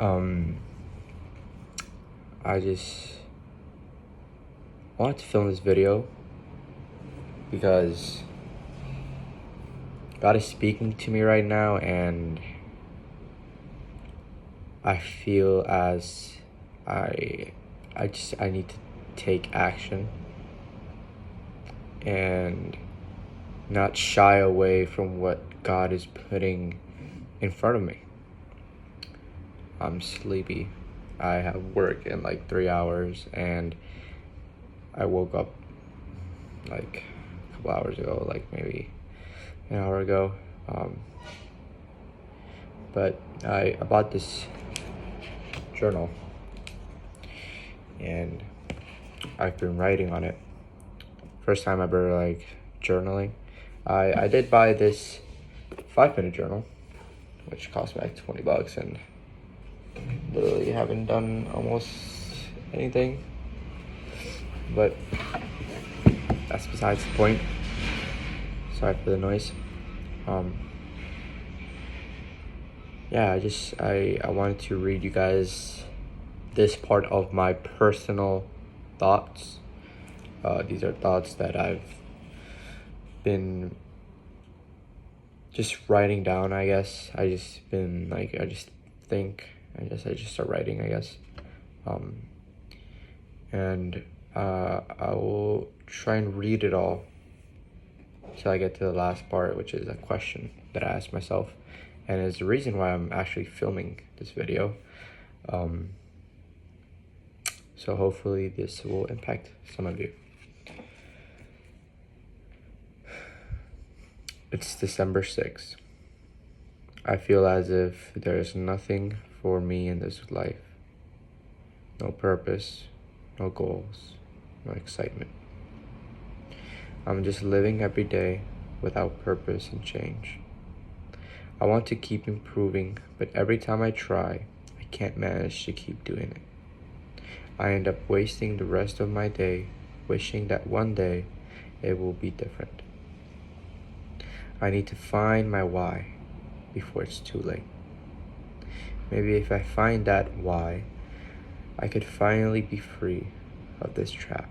Um, I just wanted to film this video because God is speaking to me right now, and I feel as I need to take action and not shy away from what God is putting in front of me. I'm sleepy. I have work in like 3 hours, and I woke up like a couple hours ago, like maybe an hour ago. But I bought this journal, and I've been writing on it. First time ever like journaling. I did buy this 5-minute journal, which cost me like $20, and literally haven't done almost anything. But that's besides the point. Sorry for the noise. Yeah, I wanted to read you guys this part of my personal thoughts. These are thoughts that I've been just writing down, I guess. I just start writing, I guess. And I will try and read it all till I get to the last part, which is a question that I asked myself, and is the reason why I'm actually filming this video. So hopefully this will impact some of you. It's December 6th. I feel as if there is nothing for me in this life. No purpose, no goals, no excitement. I'm just living every day without purpose and change. I want to keep improving, but every time I try, I can't manage to keep doing it. I end up wasting the rest of my day wishing that one day it will be different. I need to find my why before it's too late. Maybe if I find that why, I could finally be free of this trap.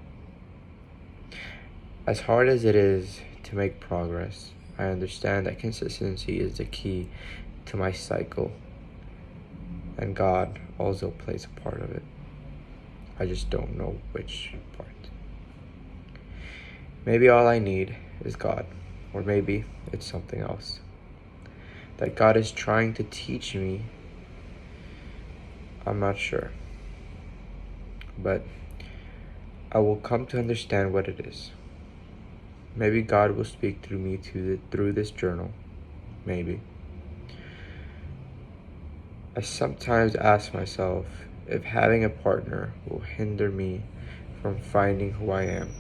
As hard as it is to make progress, I understand that consistency is the key to my cycle, and God also plays a part of it. I just don't know which part. Maybe all I need is God, or maybe it's something else that God is trying to teach me. I'm not sure, but I will come to understand what it is. Maybe God will speak through me through this journal. Maybe. I sometimes ask myself if having a partner will hinder me from finding who I am,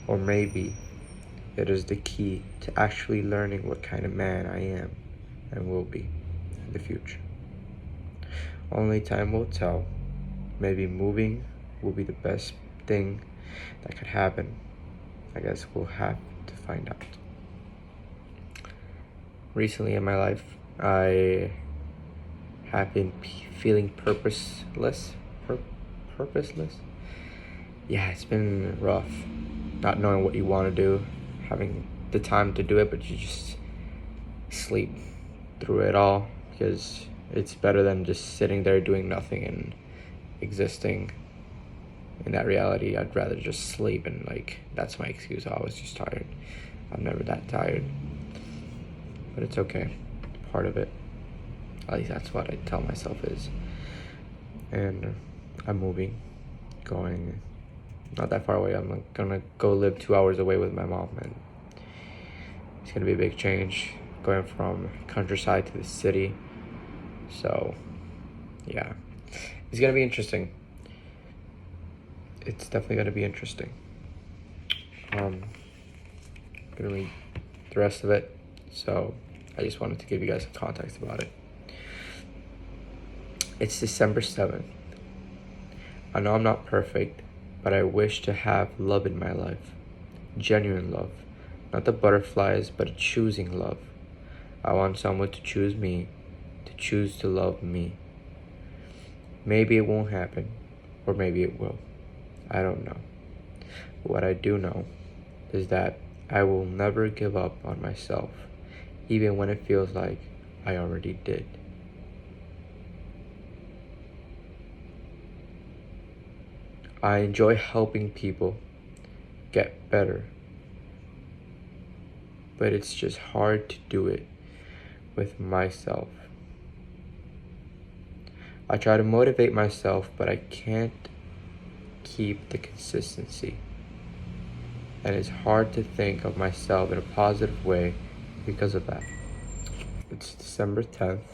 or maybe it is the key to actually learning what kind of man I am and will be in the future. Only time will tell. Maybe moving will be the best thing that could happen. I guess we'll have to find out. Recently in my life, I have been feeling purposeless. Purposeless? Yeah, it's been rough. Not knowing what you want to do, having the time to do it, but you just sleep through it all, because it's better than just sitting there doing nothing and existing in that reality. I'd rather just sleep, and like that's my excuse. I was just tired. I'm never that tired, but it's okay. Part of it. At least that's what I tell myself is. And I'm moving, going not that far away. I'm gonna go live 2 hours away with my mom, and it's gonna be a big change going from countryside to the city. So yeah, it's gonna be interesting. It's definitely gonna be interesting. Gonna read the rest of it, so I just wanted to give you guys some context about it. It's December 7th. I know I'm not perfect, but I wish to have love in my life. Genuine love. Not the butterflies, but a choosing love. I want someone to choose me, to choose to love me. Maybe it won't happen, or maybe it will. I don't know. But what I do know is that I will never give up on myself, even when it feels like I already did. I enjoy helping people get better, but it's just hard to do it with myself. I try to motivate myself, but I can't keep the consistency. And it's hard to think of myself in a positive way because of that. It's December 10th.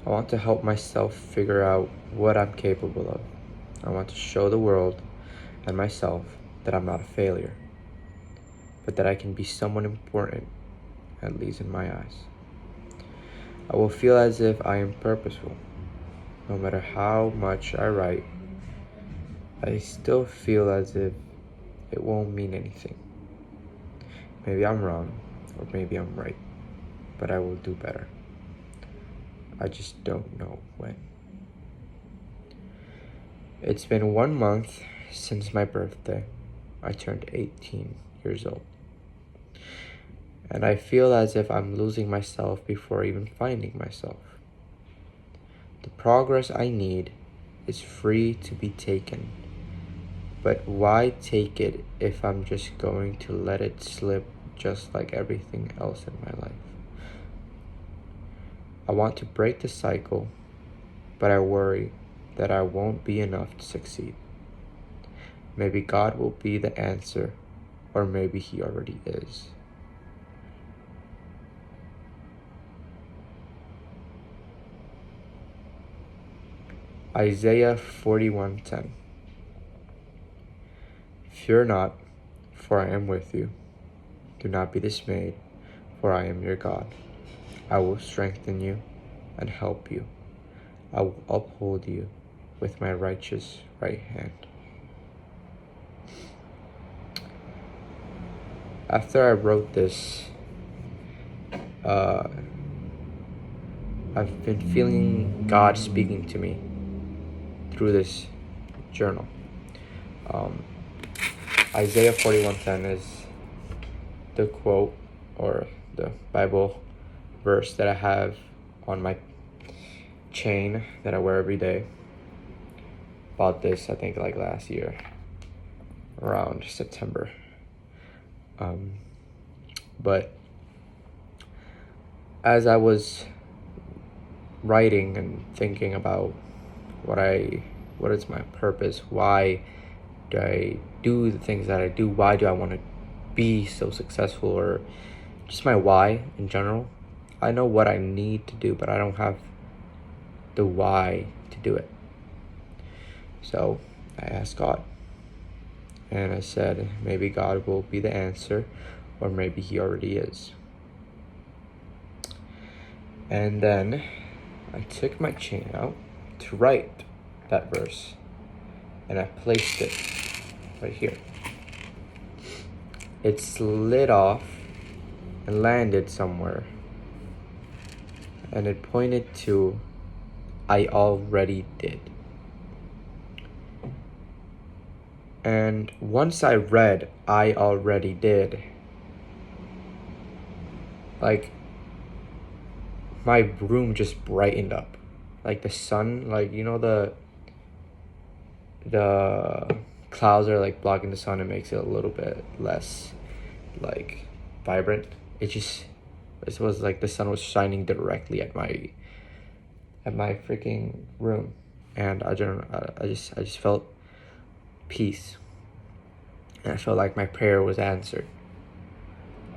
I want to help myself figure out what I'm capable of. I want to show the world and myself that I'm not a failure, but that I can be someone important, at least in my eyes. I will feel as if I am purposeful. No matter how much I write, I still feel as if it won't mean anything. Maybe I'm wrong, or maybe I'm right, but I will do better. I just don't know when. It's been 1 month since my birthday. I turned 18 years old. And I feel as if I'm losing myself before even finding myself. The progress I need is free to be taken. But why take it if I'm just going to let it slip just like everything else in my life? I want to break the cycle, but I worry that I won't be enough to succeed. Maybe God will be the answer, or maybe He already is. Isaiah 41:10. Fear not, for I am with you. Do not be dismayed, for I am your God. I will strengthen you and help you. I will uphold you with my righteous right hand. After I wrote this, I've been feeling God speaking to me through this journal. Isaiah 41:10 is the quote or the Bible verse that I have on my chain that I wear every day. Bought this, I think, like last year, around September. But as I was writing and thinking about what is my purpose, why do I do the things that I do, why do I want to be so successful, or just my why in general, I know what I need to do, but I don't have the why to do it. So I asked God, and I said, maybe God will be the answer, or maybe He already is. And then I took my chain out to write that verse, and I placed it right here. It slid off and landed somewhere, and it pointed to I already did. And once I read I already did, like my room just brightened up. Like the sun, like the clouds are like blocking the sun and makes it a little bit less like vibrant. It was like the sun was shining directly at my freaking room, and I just felt peace, and I felt like my prayer was answered.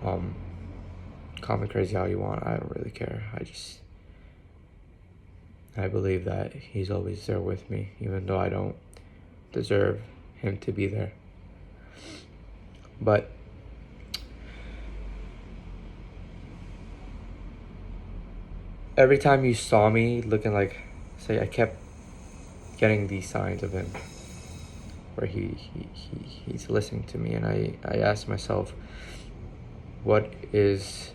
Call me crazy how you want, I don't really care. I believe that He's always there with me, even though I don't deserve Him to be there. But every time you saw me looking like, say, I kept getting these signs of Him where he's listening to me, and I asked myself, what is,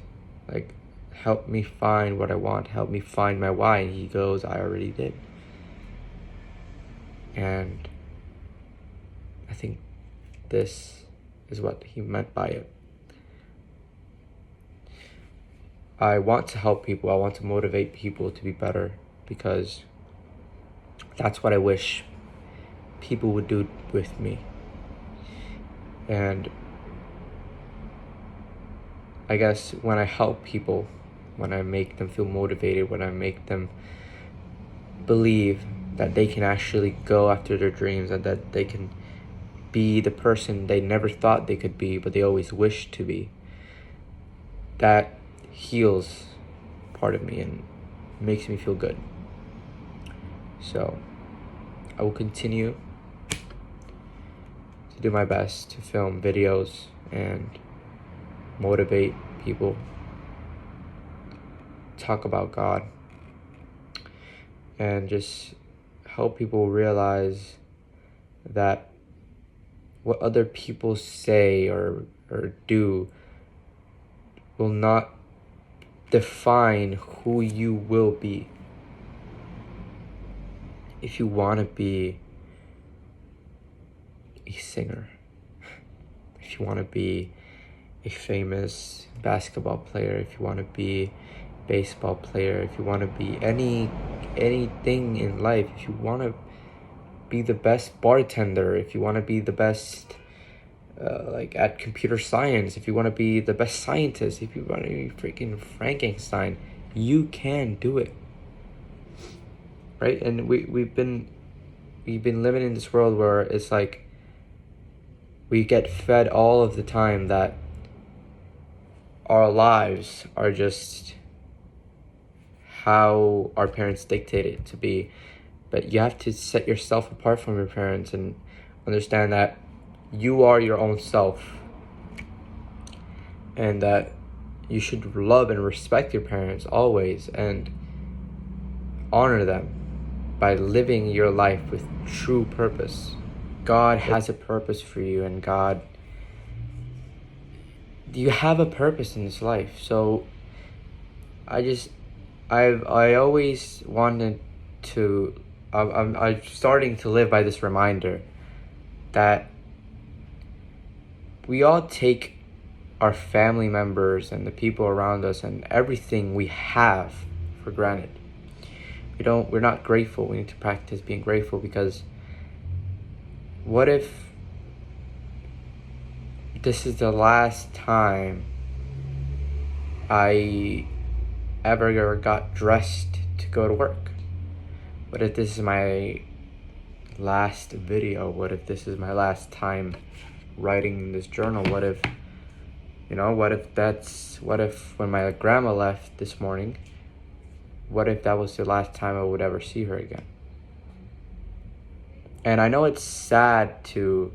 like, help me find what I want, help me find my why. And He goes, I already did. And I think this is what he meant by it. I want to help people. I want to motivate people to be better, because that's what I wish people would do with me. And I guess when I help people, when I make them feel motivated, when I make them believe that they can actually go after their dreams and that they can be the person they never thought they could be, but they always wished to be, that heals part of me and makes me feel good. So I will continue to do my best to film videos and motivate people, talk about God, and just help people realize that what other people say or do will not define who you will be. If you want to be a singer, if you want to be a famous basketball player, if you want to be a baseball player, if you want to be anything in life, if you want to be the best bartender, if you want to be the best like at computer science, if you want to be the best scientist, if you want to be freaking Frankenstein, you can do it, right? And we've been living in this world where it's like we get fed all of the time that our lives are just how our parents dictate it to be. But you have to set yourself apart from your parents and understand that you are your own self, and that you should love and respect your parents always and honor them by living your life with true purpose. God has a purpose for you, and you have a purpose in this life. So I always wanted to, I'm starting to live by this reminder that we all take our family members and the people around us and everything we have for granted. We're not grateful. We need to practice being grateful, because what if this is the last time I ever got dressed to go to work? What if this is my last video? What if this is my last time writing this journal? What if when my grandma left this morning, what if that was the last time I would ever see her again? And I know it's sad to,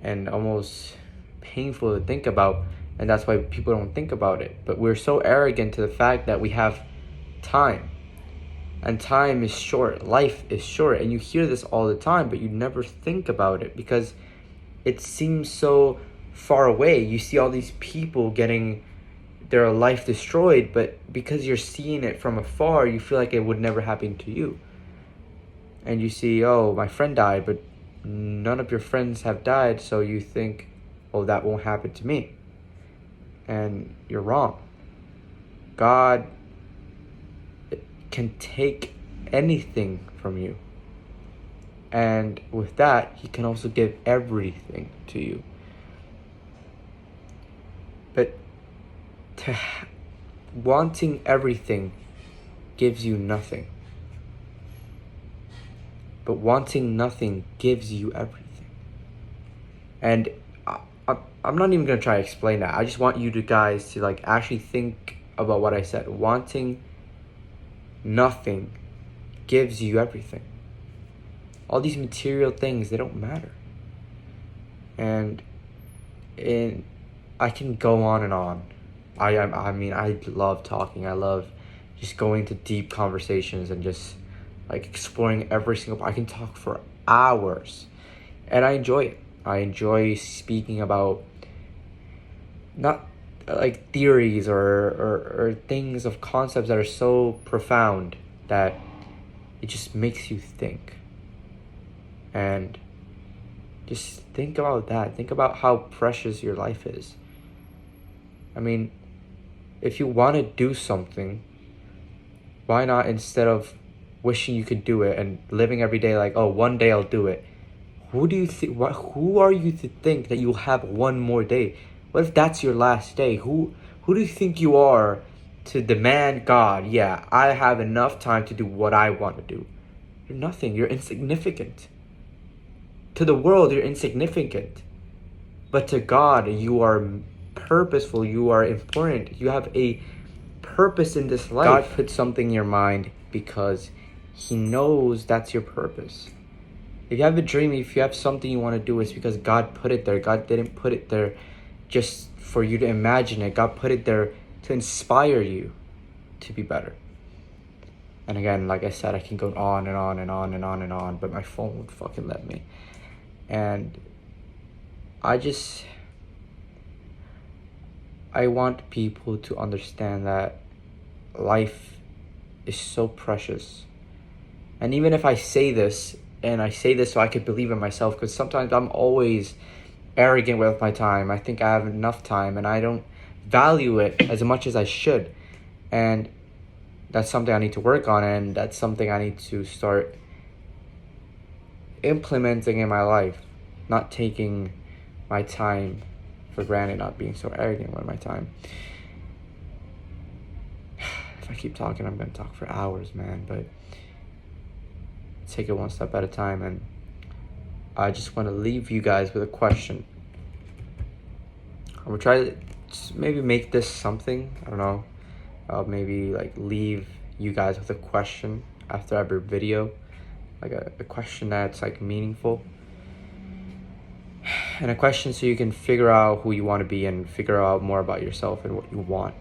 and almost painful to think about, and that's why people don't think about it. But we're so arrogant to the fact that we have time. And time is short. Life is short. And you hear this all the time, but you never think about it because it seems so far away. You see all these people getting their life destroyed, but because you're seeing it from afar, you feel like it would never happen to you. And you see, oh, my friend died, but none of your friends have died, so you think, oh, that won't happen to me. And you're wrong. God can take anything from you. And with that, he can also give everything to you. But wanting everything gives you nothing. But wanting nothing gives you everything. And I'm not even going to try to explain that. I just want you guys to actually think about what I said. Wanting nothing gives you everything. All these material things, they don't matter. And I can go on and on. I mean, I love talking. I love just going to deep conversations and just exploring every single part. I can talk for hours, and I enjoy it. I enjoy speaking about not theories or things of concepts that are so profound that it just makes you think. And just think about that. Think about how precious your life is. I mean, if you want to do something, why not, instead of wishing you could do it and living every day like, oh, one day I'll do it? Who do you think? Who are you to think that you'll have one more day? What if that's your last day? Who do you think you are to demand, God, yeah, I have enough time to do what I want to do? You're nothing. You're insignificant. To the world, you're insignificant. But to God, you are purposeful. You are important. You have a purpose in this life. God put something in your mind because He knows that's your purpose. If you have a dream, if you have something you want to do, it's because God put it there. God didn't put it there just for you to imagine it. God put it there to inspire you to be better. And again, like I said, I can go on and on and on and on and on, but my phone won't fucking let me. And I want people to understand that life is so precious. And even if I say this, and I say this so I could believe in myself, because sometimes I'm always arrogant with my time. I think I have enough time, and I don't value it as much as I should. And that's something I need to work on, and that's something I need to start implementing in my life. Not taking my time for granted, not being so arrogant with my time. If I keep talking, I'm going to talk for hours, man, but take it one step at a time. And I just want to leave you guys with a question. I'm going to try to maybe make this something, I don't know, maybe like leave you guys with a question after every video, like a question that's like meaningful, and a question so you can figure out who you want to be and figure out more about yourself and what you want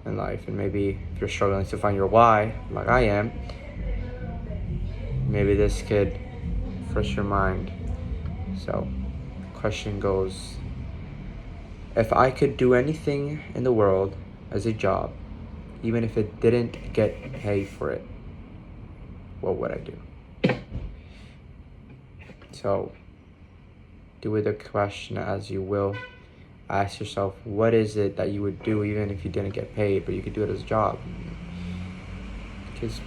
in life. And maybe if you're struggling to find your why, like I am, maybe this could fresh your mind. So the question goes, if I could do anything in the world as a job, even if it didn't get paid for it, what would I do? So do with the question as you will. Ask yourself, what is it that you would do even if you didn't get paid, but you could do it as a job? Because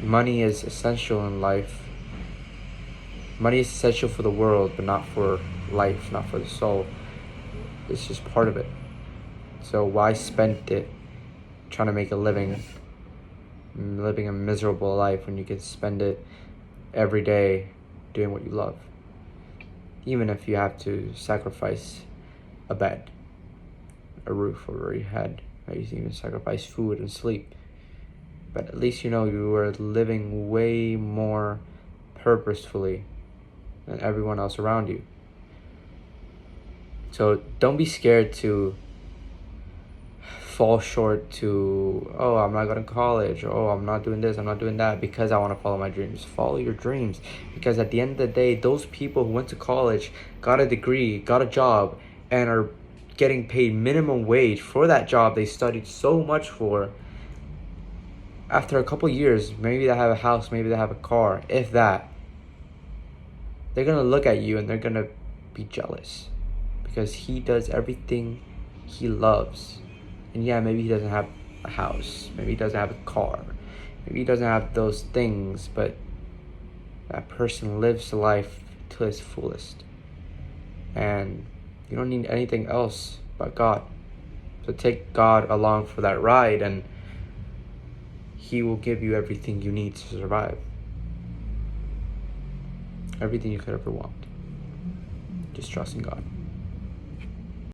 money is essential in life. Money is essential for the world, but not for life, not for the soul. It's just part of it. So why spend it trying to make a living a miserable life when you can spend it every day doing what you love? Even if you have to sacrifice a bed, a roof over your head, maybe you can even sacrifice food and sleep. But at least you know you are living way more purposefully than everyone else around you. So don't be scared to fall short to, oh, I'm not going to college, or oh, I'm not doing this, I'm not doing that because I want to follow my dreams. Follow your dreams, because at the end of the day, those people who went to college, got a degree, got a job, and are getting paid minimum wage for that job they studied so much for, after a couple years, maybe they have a house, maybe they have a car, if that, they're going to look at you and they're going to be jealous because he does everything he loves. And yeah, maybe he doesn't have a house, maybe he doesn't have a car, maybe he doesn't have those things, but that person lives life to its fullest. And you don't need anything else but God. So take God along for that ride, and He will give you everything you need to survive. Everything you could ever want. Just trust in God.